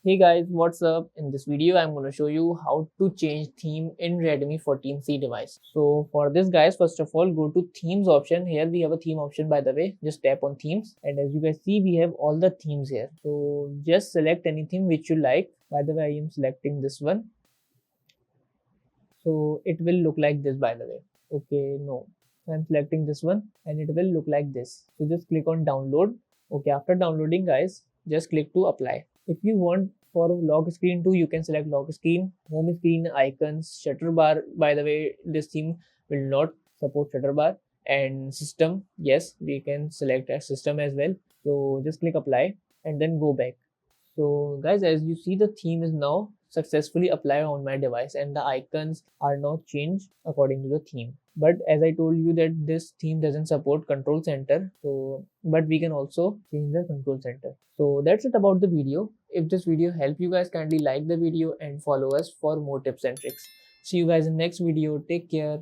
Hey guys, what's up? In this video, I'm going to show you how to change theme in Redmi 14C device. So for this guys, first of all, go to themes option. Here we have a theme option by the way. Just tap on themes and as you guys see, we have all the themes here. So just select any theme which you like. By the way, I am selecting this one. So it will look like this by the way. Okay, no. So I'm selecting this one and it will look like this. So just click on download. Okay, after downloading guys, just click to apply. If you want for lock screen too, you can select lock screen, home screen, icons, shutter bar. By the way, this theme will not support shutter bar and system. Yes, we can select a system as well. So just click apply and then go back. So guys, as you see, the theme is now successfully applied on my device and the icons are now changed according to the theme. But as I told you that this theme doesn't support control center, so but we can also change the control center. So that's it about the video. If this video helped you guys, kindly like the video and follow us for more tips and tricks. See you guys in next video. Take care.